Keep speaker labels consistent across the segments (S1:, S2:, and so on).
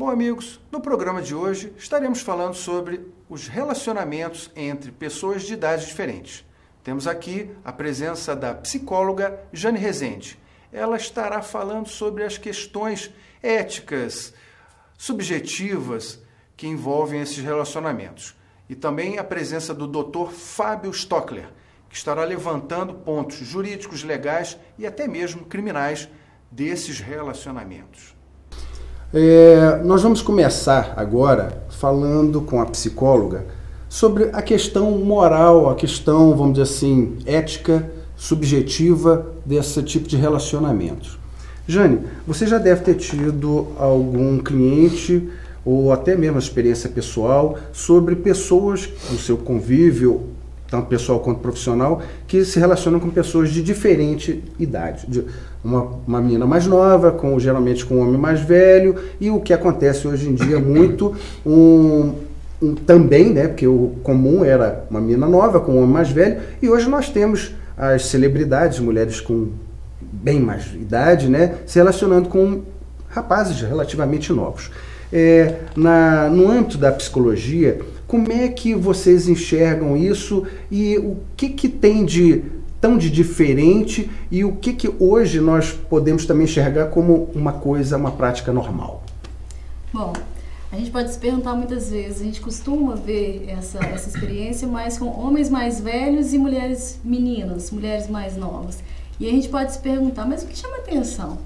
S1: Bom, amigos, no programa de hoje estaremos falando sobre os relacionamentos entre pessoas de idades diferentes. Temos aqui a presença da psicóloga Jane Rezende. Ela estará falando sobre as questões éticas, subjetivas que envolvem esses relacionamentos. E também a presença do Dr. Fábio Stockler, que estará levantando pontos jurídicos, legais e até mesmo criminais desses relacionamentos.
S2: Nós vamos começar agora falando com a psicóloga sobre a questão moral, a questão, vamos dizer assim, ética, subjetiva desse tipo de relacionamentos. Jane, você já deve ter tido algum cliente ou até mesmo a experiência pessoal sobre pessoas no seu convívio, tanto pessoal quanto profissional, que se relacionam com pessoas de diferente idade. Uma menina mais nova, geralmente com um homem mais velho, e o que acontece hoje em dia muito, também, né, porque o comum era uma menina nova com um homem mais velho, e hoje nós temos as celebridades, mulheres com bem mais idade, né, se relacionando com rapazes relativamente novos. No âmbito da psicologia, como é que vocês enxergam isso e o que tem de tão de diferente e o que hoje nós podemos também enxergar como uma prática normal?
S3: Bom, a gente pode se perguntar muitas vezes, a gente costuma ver essa experiência mais com homens mais velhos e mulheres meninas, mulheres mais novas. E a gente pode se perguntar, mas o que chama atenção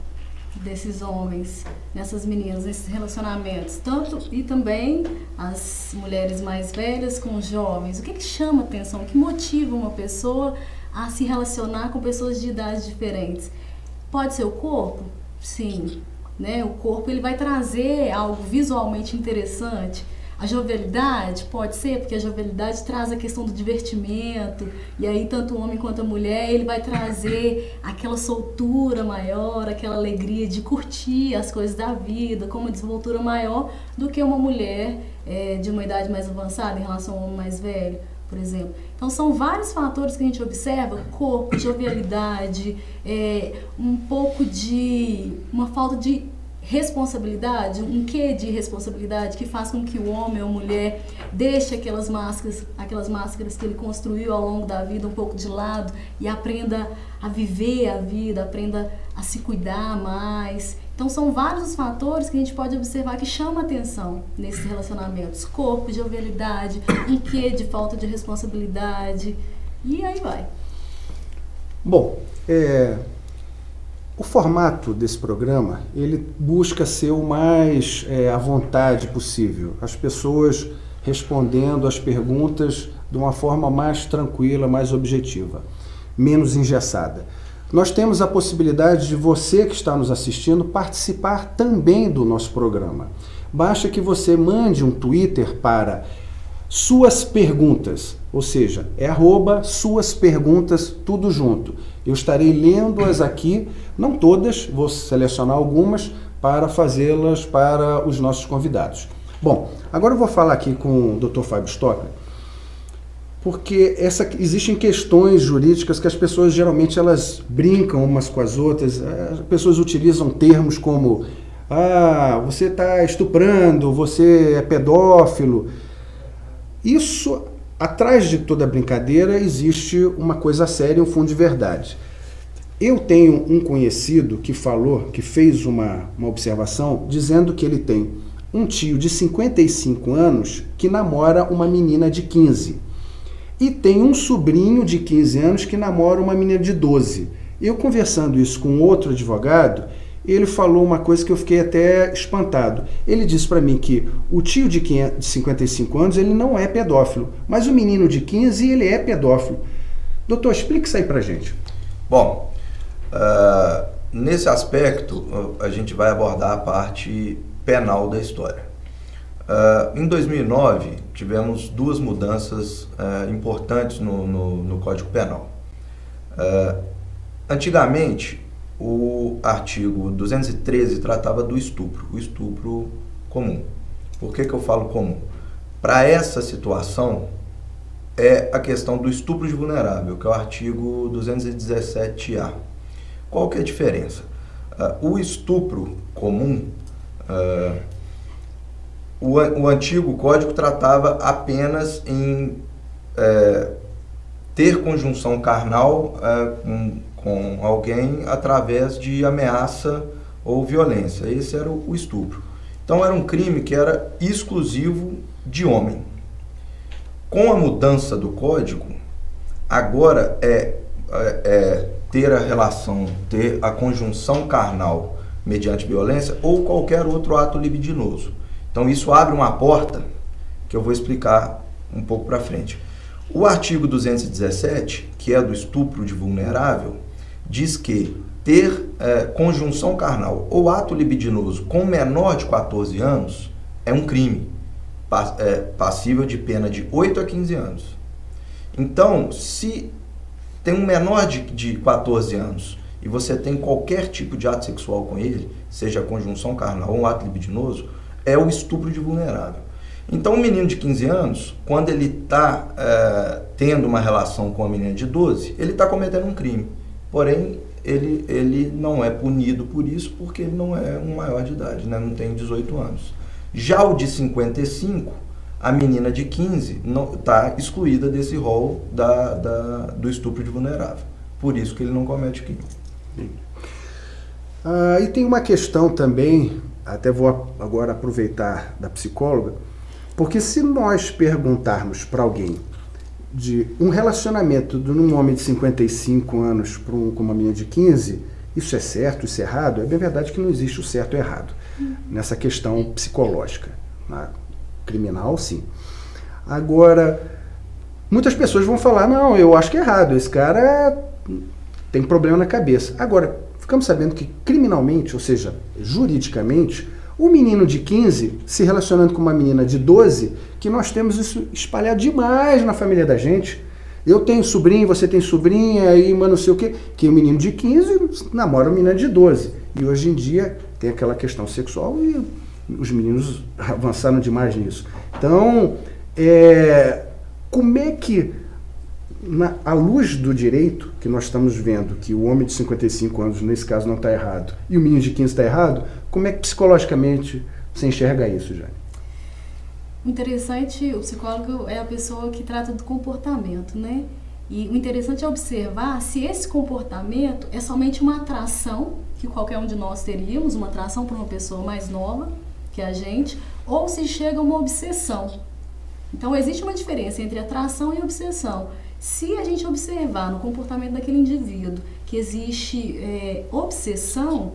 S3: desses homens, nessas meninas, nesses relacionamentos, tanto e também as mulheres mais velhas com os jovens? O que chama atenção, o que motiva uma pessoa a se relacionar com pessoas de idades diferentes? Pode ser o corpo? Sim, né? O corpo ele vai trazer algo visualmente interessante. A jovialidade pode ser, porque a jovialidade traz a questão do divertimento, e aí tanto o homem quanto a mulher, ele vai trazer aquela soltura maior, aquela alegria de curtir as coisas da vida, com uma desenvoltura maior do que uma mulher de uma idade mais avançada em relação a um homem mais velho, por exemplo. Então são vários fatores que a gente observa: corpo, jovialidade, um pouco de uma falta de responsabilidade, um quê de responsabilidade que faz com que o homem ou a mulher deixe aquelas máscaras que ele construiu ao longo da vida um pouco de lado e aprenda a viver a vida, aprenda a se cuidar mais. Então são vários os fatores que a gente pode observar que chamam atenção nesses relacionamentos: corpo, jovialidade, um quê de falta de responsabilidade, e aí vai.
S2: Bom, o formato desse programa, ele busca ser o mais à vontade possível. As pessoas respondendo as perguntas de uma forma mais tranquila, mais objetiva, menos engessada. Nós temos a possibilidade de você que está nos assistindo participar também do nosso programa. Basta que você mande um Twitter para suas perguntas, ou seja, @suas perguntas, tudo junto. Eu estarei lendo-as aqui, não todas, vou selecionar algumas para fazê-las para os nossos convidados. Bom, agora eu vou falar aqui com o Dr. Fábio Stockler, porque existem questões jurídicas que as pessoas geralmente elas brincam umas com as outras. As pessoas utilizam termos como você está estuprando, você é pedófilo. Isso, atrás de toda brincadeira, existe uma coisa séria, um fundo de verdade. Eu tenho um conhecido que fez uma observação dizendo que ele tem um tio de 55 anos que namora uma menina de 15. E tem um sobrinho de 15 anos que namora uma menina de 12. Eu conversando isso com outro advogado, ele falou uma coisa que eu fiquei até espantado. Ele disse para mim que o tio de 55 anos ele não é pedófilo, mas o menino de 15 ele é pedófilo. Doutor, explique isso aí pra gente.
S4: Bom, nesse aspecto a gente vai abordar a parte penal da história. Em 2009 tivemos duas mudanças importantes no Código Penal. Antigamente, o artigo 213 tratava do estupro, o estupro comum. Por que eu falo comum? Para essa situação, é a questão do estupro de vulnerável, que é o artigo 217-A. Qual que é a diferença? O estupro comum, o antigo código tratava apenas em ter conjunção carnal com alguém através de ameaça ou violência. Esse era o estupro. Então era um crime que era exclusivo de homem. Com a mudança do código, agora ter a relação, ter a conjunção carnal mediante violência ou qualquer outro ato libidinoso. Então isso abre uma porta que eu vou explicar um pouco para frente. O artigo 217, que é do estupro de vulnerável, diz que ter conjunção carnal ou ato libidinoso com menor de 14 anos é um crime, passível de pena de 8 a 15 anos. Então, se tem um menor de 14 anos e você tem qualquer tipo de ato sexual com ele, seja conjunção carnal ou um ato libidinoso, é o estupro de vulnerável. Então, um menino de 15 anos, quando ele está tendo uma relação com uma menina de 12, ele está cometendo um crime. Porém, ele não é punido por isso porque ele não é um maior de idade, né? Não tem 18 anos. Já o de 55, a menina de 15 está excluída desse rol do estupro de vulnerável. Por isso que ele não comete crime.
S2: E tem uma questão também, até vou agora aproveitar da psicóloga, porque se nós perguntarmos para alguém de um relacionamento de um homem de 55 anos com uma menina de 15, isso é certo, isso é errado? É bem verdade que não existe o certo e errado nessa questão psicológica. Na criminal, sim. Agora, muitas pessoas vão falar, não, eu acho que é errado, esse cara tem problema na cabeça. Agora, ficamos sabendo que criminalmente, ou seja, juridicamente, o menino de 15 se relacionando com uma menina de 12, que nós temos isso espalhado demais na família da gente. Eu tenho sobrinho, você tem sobrinha, aí, mas não sei o quê, que o menino de 15 namora uma menina de 12. E hoje em dia tem aquela questão sexual e os meninos avançaram demais nisso. Então, como é que, à luz do direito, que nós estamos vendo que o homem de 55 anos, nesse caso, não está errado, e o menino de 15 está errado, como é que psicologicamente você enxerga isso, Jane?
S3: Interessante, o psicólogo é a pessoa que trata do comportamento, né? E o interessante é observar se esse comportamento é somente uma atração, que qualquer um de nós teríamos, uma atração para uma pessoa mais nova que a gente, ou se chega a uma obsessão. Então, existe uma diferença entre atração e obsessão. Se a gente observar no comportamento daquele indivíduo que existe obsessão,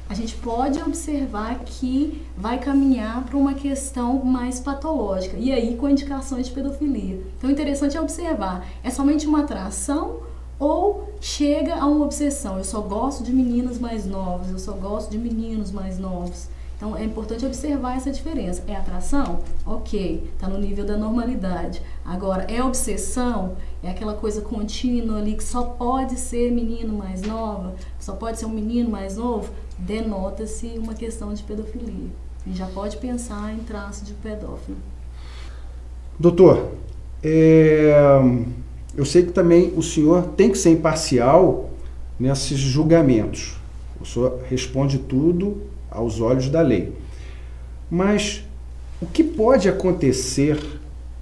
S3: a gente pode observar que vai caminhar para uma questão mais patológica, e aí com indicações de pedofilia. Então, o interessante é observar, é somente uma atração ou chega a uma obsessão? Eu só gosto de meninas mais novas, eu só gosto de meninos mais novos. Então, é importante observar essa diferença. É atração? Ok, está no nível da normalidade. Agora, é obsessão? É aquela coisa contínua ali que só pode ser menino mais nova, só pode ser um menino mais novo? Denota-se uma questão de pedofilia. E já pode pensar em traço de pedófilo.
S2: Doutor, eu sei que também o senhor tem que ser imparcial nesses julgamentos. O senhor responde tudo aos olhos da lei. Mas o que pode acontecer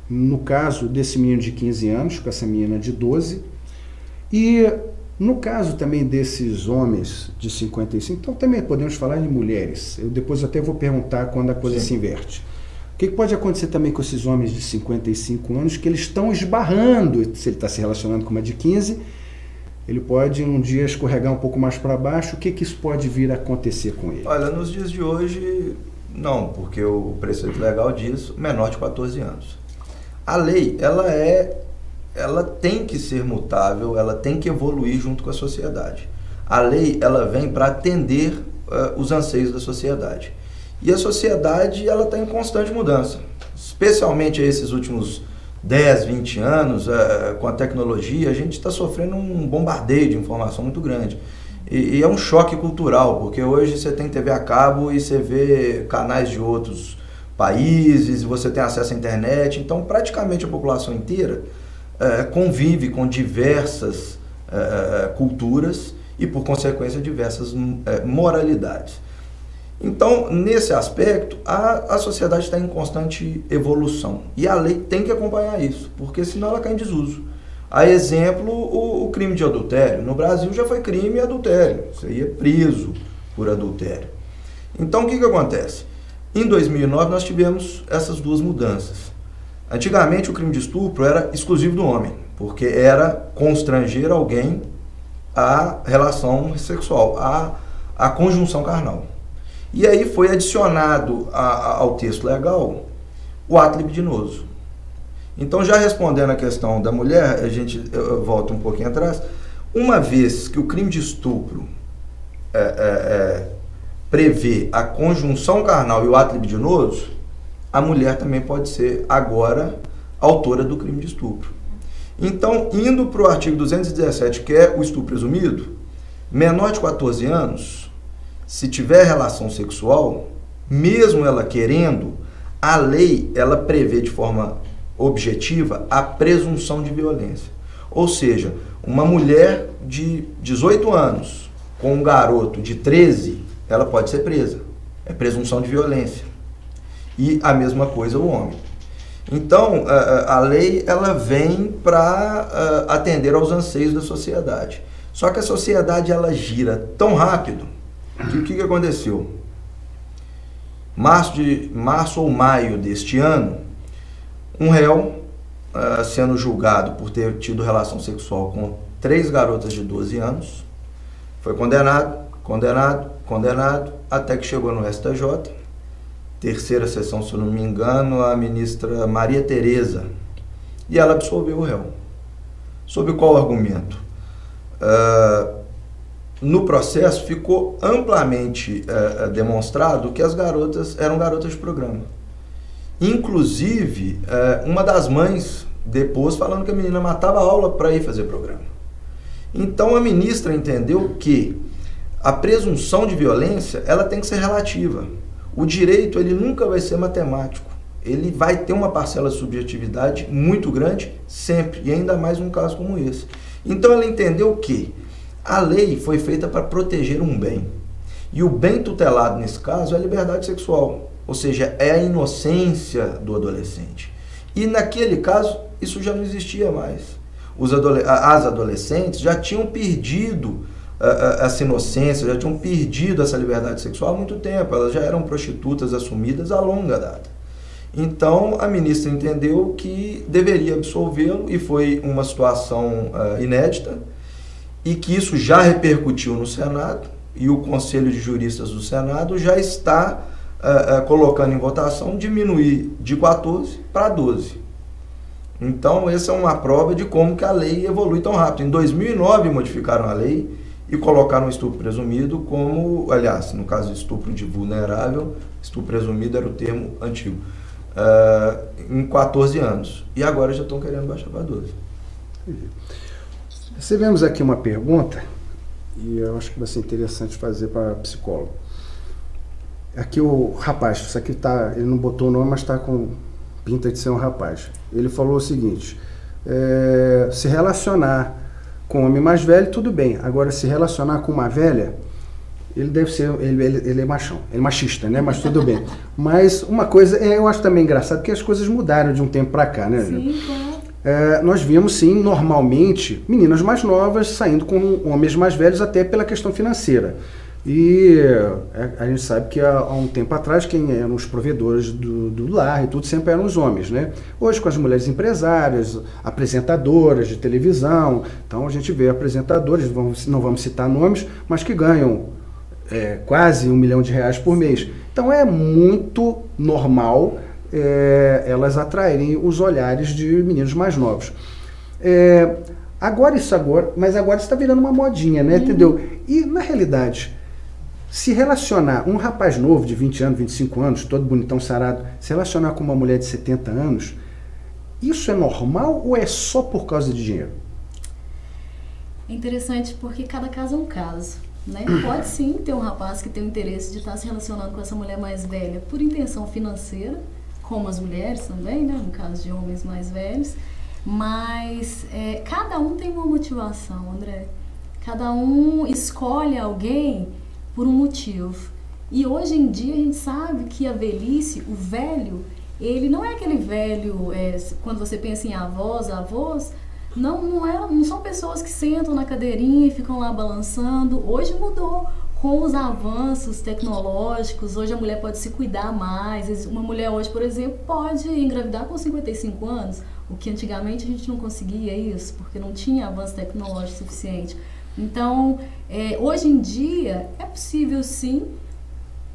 S2: no caso desse menino de 15 anos, com essa menina de 12, e no caso também desses homens de 55, então também podemos falar de mulheres. Eu depois até vou perguntar quando a coisa se inverte. O que pode acontecer também com esses homens de 55 anos que eles estão esbarrando, se ele está se relacionando com uma de 15, ele pode um dia escorregar um pouco mais para baixo, o que isso pode vir a acontecer com ele?
S4: Olha, nos dias de hoje, não, porque o preceito legal diz menor de 14 anos. A lei, ela tem que ser mutável, ela tem que evoluir junto com a sociedade. A lei, ela vem para atender os anseios da sociedade. E a sociedade, ela está em constante mudança, especialmente esses últimos 10, 20 anos, com a tecnologia, a gente está sofrendo um bombardeio de informação muito grande. E é um choque cultural, porque hoje você tem TV a cabo e você vê canais de outros países, você tem acesso à internet, então praticamente a população inteira convive com diversas culturas e, por consequência, diversas moralidades. Então, nesse aspecto, a sociedade está em constante evolução. E a lei tem que acompanhar isso, porque senão ela cai em desuso. A exemplo, o crime de adultério. No Brasil já foi crime adultério. Você ia preso por adultério. Então, o que acontece? Em 2009, nós tivemos essas duas mudanças. Antigamente, o crime de estupro era exclusivo do homem, porque era constranger alguém à relação sexual, à conjunção carnal. E aí foi adicionado ao texto legal o ato libidinoso. Então, já respondendo a questão da mulher, eu volto um pouquinho atrás, uma vez que o crime de estupro prevê a conjunção carnal e o ato libidinoso, a mulher também pode ser agora autora do crime de estupro. Então, indo para o artigo 217, que é o estupro presumido, menor de 14 anos, se tiver relação sexual, mesmo ela querendo, a lei ela prevê de forma objetiva a presunção de violência. Ou seja, uma mulher de 18 anos com um garoto de 13, ela pode ser presa. É presunção de violência. E a mesma coisa o homem. Então, a lei ela vem para atender aos anseios da sociedade. Só que a sociedade ela gira tão rápido que o que aconteceu? Março ou maio deste ano, um réu sendo julgado por ter tido relação sexual com 3 garotas de 12 anos, foi condenado, até que chegou no STJ, terceira sessão, se eu não me engano, a ministra Maria Tereza, e ela absolveu o réu. Sob qual argumento? No processo ficou amplamente demonstrado que as garotas eram garotas de programa. Inclusive, uma das mães depôs falando que a menina matava a aula para ir fazer programa. Então a ministra entendeu que a presunção de violência ela tem que ser relativa. O direito ele nunca vai ser matemático. Ele vai ter uma parcela de subjetividade muito grande sempre, e ainda mais num caso como esse. Então ela entendeu que a lei foi feita para proteger um bem. E o bem tutelado nesse caso é a liberdade sexual, ou seja, é a inocência do adolescente. E naquele caso, isso já não existia mais. As adolescentes já tinham perdido essa inocência, já tinham perdido essa liberdade sexual há muito tempo. Elas já eram prostitutas assumidas a longa data. Então, a ministra entendeu que deveria absolvê-lo, e foi uma situação inédita, e que isso já repercutiu no Senado, e o Conselho de Juristas do Senado já está colocando em votação diminuir de 14 para 12. Então, essa é uma prova de como que a lei evolui tão rápido. Em 2009, modificaram a lei e colocaram o estupro presumido como, aliás, no caso de estupro de vulnerável, estupro presumido era o termo antigo, em 14 anos. E agora já estão querendo baixar para 12.
S2: Recebemos aqui uma pergunta, e eu acho que vai ser interessante fazer para psicólogo. Aqui o rapaz, isso aqui tá, ele não botou o nome, mas está com pinta de ser um rapaz. Ele falou o seguinte: se relacionar com um homem mais velho, tudo bem. Agora, se relacionar com uma velha, ele deve ser, ele é machão, ele é machista, né? Mas tudo bem. Mas uma coisa, eu acho também engraçado que as coisas mudaram de um tempo para cá, né?
S3: Sim, claro.
S2: Nós vimos, sim, normalmente, meninas mais novas saindo com homens mais velhos, até pela questão financeira. E a gente sabe que há um tempo atrás, quem eram os provedores do lar e tudo sempre eram os homens, né? Hoje, com as mulheres empresárias, apresentadoras de televisão, então a gente vê apresentadores, não vamos citar nomes, mas que ganham quase R$1 milhão por mês. Então é muito normal elas atraírem os olhares de meninos mais novos. Mas agora está virando uma modinha, né? Entendeu? E na realidade, se relacionar um rapaz novo de 20 anos, 25 anos, todo bonitão, sarado, se relacionar com uma mulher de 70 anos, isso é normal ou é só por causa de dinheiro?
S3: É interessante porque cada caso é um caso, né? Pode sim ter um rapaz que tem o interesse de estar se relacionando com essa mulher mais velha por intenção financeira, como as mulheres também, né? No caso de homens mais velhos. Mas cada um tem uma motivação, André. Cada um escolhe alguém por um motivo. E hoje em dia a gente sabe que a velhice, o velho, ele não é aquele velho, quando você pensa em avós, não são pessoas que sentam na cadeirinha e ficam lá balançando. Hoje mudou. Com os avanços tecnológicos, hoje a mulher pode se cuidar mais. Uma mulher hoje, por exemplo, pode engravidar com 55 anos, o que antigamente a gente não conseguia isso, porque não tinha avanço tecnológico suficiente. Então, hoje em dia, é possível sim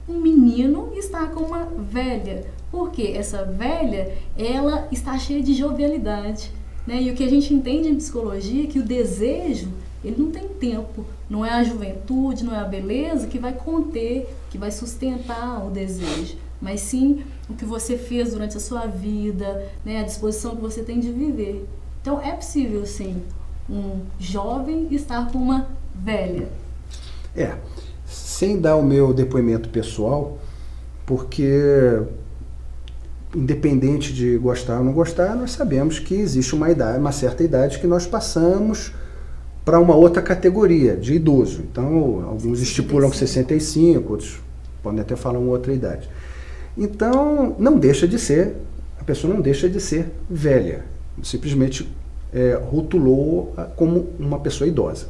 S3: um menino estar com uma velha, porque essa velha, ela está cheia de jovialidade, né? E o que a gente entende em psicologia é que o desejo, ele não tem tempo, não é a juventude, não é a beleza que vai conter, que vai sustentar o desejo, mas sim o que você fez durante a sua vida, né, a disposição que você tem de viver. Então é possível sim um jovem estar com uma velha.
S2: Sem dar o meu depoimento pessoal, porque independente de gostar ou não gostar, nós sabemos que existe uma certa idade que nós passamos para uma outra categoria de idoso. Então, alguns estipulam 65, outros podem até falar uma outra idade. Então, a pessoa não deixa de ser velha. Simplesmente rotulou como uma pessoa idosa.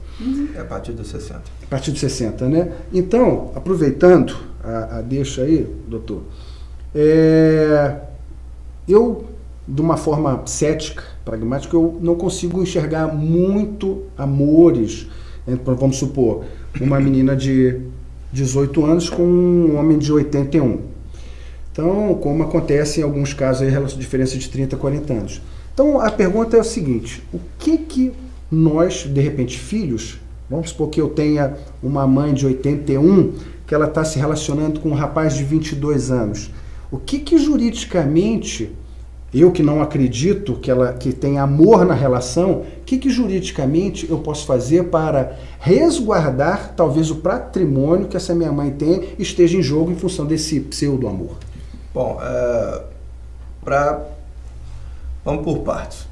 S4: É a partir dos 60.
S2: A partir dos 60, né? Então, aproveitando a deixa aí, doutor, eu, de uma forma cética, pragmática, eu não consigo enxergar muito amores, vamos supor, uma menina de 18 anos com um homem de 81. Então, como acontece em alguns casos, aí, diferença de 30 a 40 anos. Então, a pergunta é o seguinte: o que nós, de repente, filhos, vamos supor que eu tenha uma mãe de 81, que ela está se relacionando com um rapaz de 22 anos, o que juridicamente, eu que não acredito que tem amor na relação, o que juridicamente eu posso fazer para resguardar talvez o patrimônio que essa minha mãe tem esteja em jogo em função desse pseudo-amor?
S4: Bom, vamos por partes.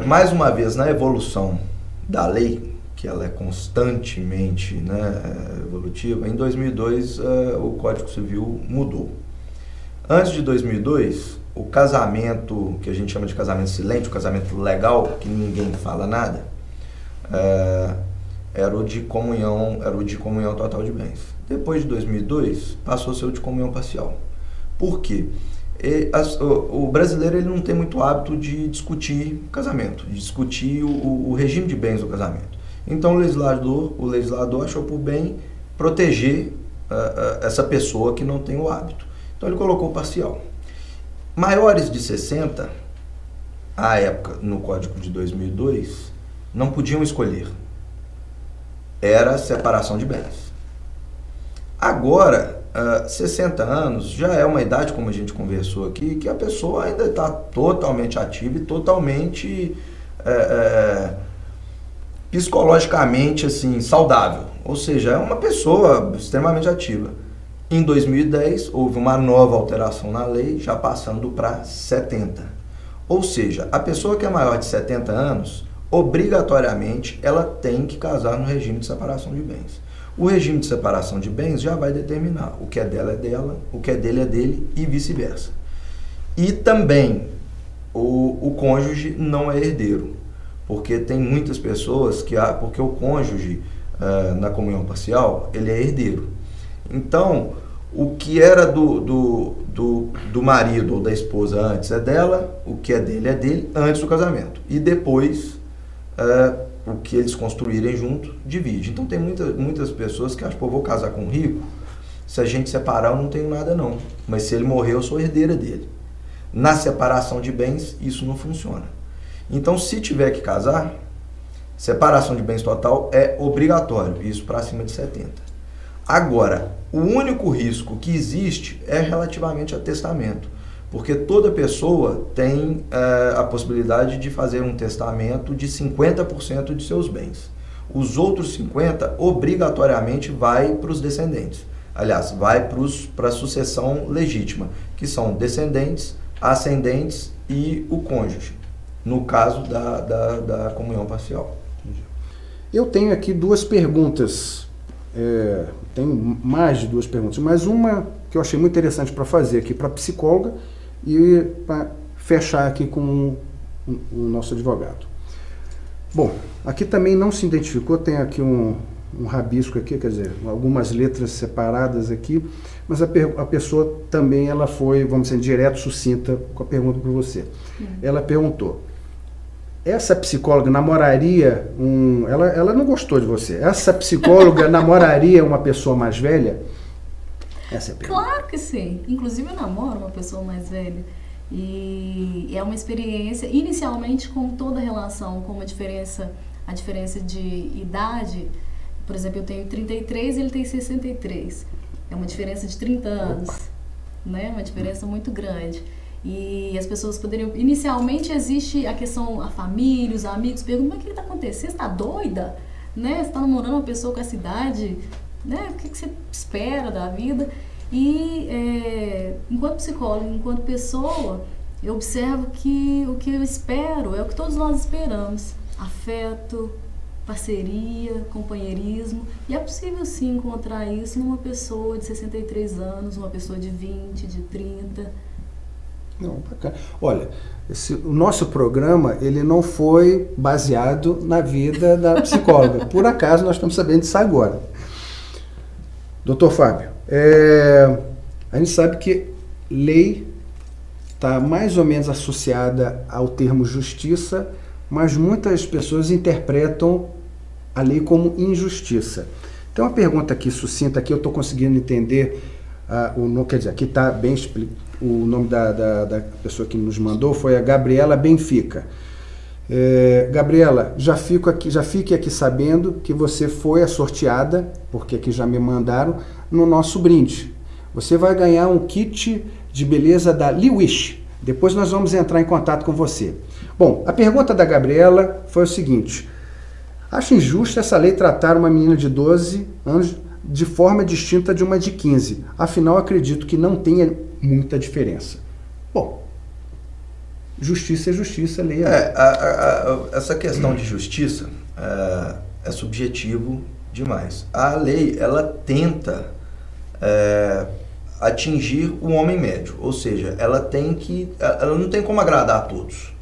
S4: Mais uma vez, na evolução da lei, que ela é constantemente, né, evolutiva, em 2002 o Código Civil mudou. Antes de 2002, o casamento, que a gente chama de casamento silente, o casamento legal, que ninguém fala nada, era o de comunhão total de bens. Depois de 2002, passou a ser o de comunhão parcial. Por quê? O brasileiro, ele não tem muito hábito de discutir casamento, de discutir o regime de bens do casamento. Então o legislador achou por bem proteger essa pessoa que não tem o hábito. Então ele colocou parcial. Maiores de 60, à época, no Código de 2002, não podiam escolher. Era separação de bens. Agora, 60 anos já é uma idade, como a gente conversou aqui, que a pessoa ainda está totalmente ativa e totalmente psicologicamente assim, saudável. Ou seja, é uma pessoa extremamente ativa. Em 2010, houve uma nova alteração na lei, já passando para 70. Ou seja, a pessoa que é maior de 70 anos, obrigatoriamente, ela tem que casar no regime de separação de bens. O regime de separação de bens já vai determinar o que é dela é dela, o que é dele e vice-versa. E também, o cônjuge não é herdeiro, porque tem muitas pessoas porque o cônjuge, na comunhão parcial, ele é herdeiro. Então, o que era do marido ou da esposa antes é dela, o que é dele antes do casamento. E depois, o que eles construírem junto, divide. Então, tem muitas pessoas que acham, pô, vou casar com um rico, se a gente separar eu não tenho nada não, mas se ele morrer eu sou herdeira dele. Na separação de bens, isso não funciona. Então, se tiver que casar, separação de bens total é obrigatório, isso para acima de 70. Agora, o único risco que existe é relativamente a testamento, porque toda pessoa tem a possibilidade de fazer um testamento de 50% de seus bens. Os outros 50% obrigatoriamente vai para os descendentes. Aliás, vai para a sucessão legítima, que são descendentes, ascendentes e o cônjuge, no caso da comunhão parcial.
S2: Eu tenho aqui duas perguntas Tenho mais de 2 perguntas, mas uma que eu achei muito interessante para fazer aqui para a psicóloga e para fechar aqui com o nosso advogado. Bom, aqui também não se identificou, tem aqui um rabisco aqui, quer dizer, algumas letras separadas aqui, mas a pessoa também ela foi, vamos dizer, direto, sucinta com a pergunta para você. Ela perguntou: essa psicóloga namoraria ela não gostou de você. Essa psicóloga namoraria uma pessoa mais velha? Essa é a pergunta.
S3: Claro que sim. Inclusive eu namoro uma pessoa mais velha. E é uma experiência, inicialmente, como toda relação, com a diferença de idade. Por exemplo, eu tenho 33 e ele tem 63. É uma diferença de 30 anos. Né? Uma diferença muito grande. E as pessoas poderiam... Inicialmente existe a questão, a família, os amigos perguntam: mas o que está acontecendo? Você está doida? Né? Você está namorando uma pessoa com essa idade? Né? O que você espera da vida? E enquanto psicóloga, enquanto pessoa, eu observo que o que eu espero é o que todos nós esperamos: afeto, parceria, companheirismo. E é possível sim encontrar isso numa pessoa de 63 anos, uma pessoa de 20, de 30.
S2: Não, bacana. Olha, o nosso programa ele não foi baseado na vida da psicóloga. Por acaso nós estamos sabendo disso agora. Doutor Fábio, a gente sabe que lei está mais ou menos associada ao termo justiça, mas muitas pessoas interpretam a lei como injustiça. Então, uma pergunta aqui sucinta, aqui eu estou conseguindo entender, quer dizer, aqui está bem explicado. O nome da pessoa que nos mandou foi a Gabriela Benfica. Gabriela, já fique aqui sabendo que você foi a sorteada, porque aqui já me mandaram, no nosso brinde. Você vai ganhar um kit de beleza da Liwish. Depois nós vamos entrar em contato com você. Bom, a pergunta da Gabriela foi o seguinte: acho injusto essa lei tratar uma menina de 12 anos de forma distinta de uma de 15. Afinal, acredito que não tenha muita diferença. Bom, justiça é justiça, lei é...
S4: Essa questão de justiça é subjetivo demais. A lei, ela tenta atingir o homem médio, ou seja, ela não tem como agradar a todos.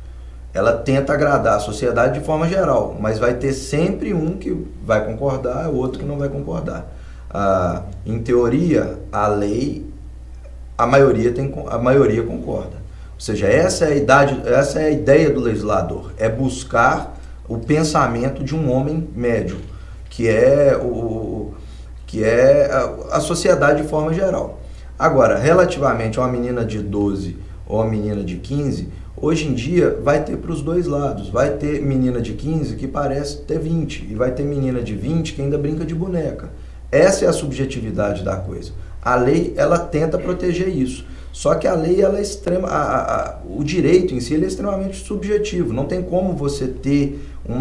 S4: Ela tenta agradar a sociedade de forma geral, mas vai ter sempre um que vai concordar, outro que não vai concordar. Em teoria, a lei, a maioria concorda. Ou seja, essa é a ideia do legislador, é buscar o pensamento de um homem médio, que é a sociedade de forma geral. Agora, relativamente a uma menina de 12 ou uma menina de 15, hoje em dia vai ter para os dois lados. Vai ter menina de 15 que parece ter 20 e vai ter menina de 20 que ainda brinca de boneca. Essa é a subjetividade da coisa. A lei, ela tenta proteger isso. Só que a lei, ela é o direito em si, ele é extremamente subjetivo. Não tem como você ter um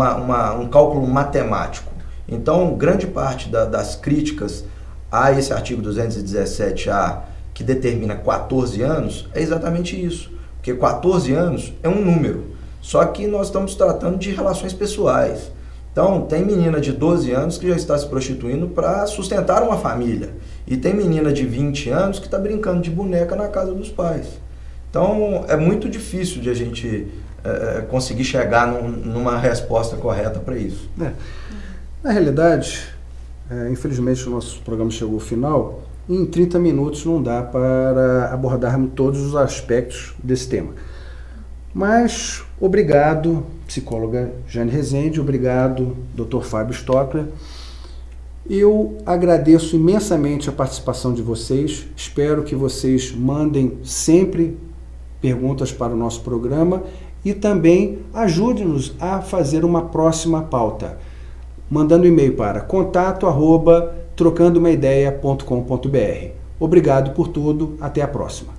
S4: cálculo matemático. Então, grande parte das críticas a esse artigo 217A, que determina 14 anos, é exatamente isso. Porque 14 anos é um número. Só que nós estamos tratando de relações pessoais. Então, tem menina de 12 anos que já está se prostituindo para sustentar uma família. E tem menina de 20 anos que está brincando de boneca na casa dos pais. Então, é muito difícil de a gente conseguir chegar numa resposta correta para isso.
S2: Na realidade, infelizmente o nosso programa chegou ao final. Em 30 minutos não dá para abordarmos todos os aspectos desse tema. Mas, obrigado, psicóloga Jane Rezende, obrigado, Dr. Fábio Stockler. Eu agradeço imensamente a participação de vocês, espero que vocês mandem sempre perguntas para o nosso programa e também ajude-nos a fazer uma próxima pauta, mandando e-mail para contato@trocandoumaideia.com.br. Obrigado por tudo, até a próxima.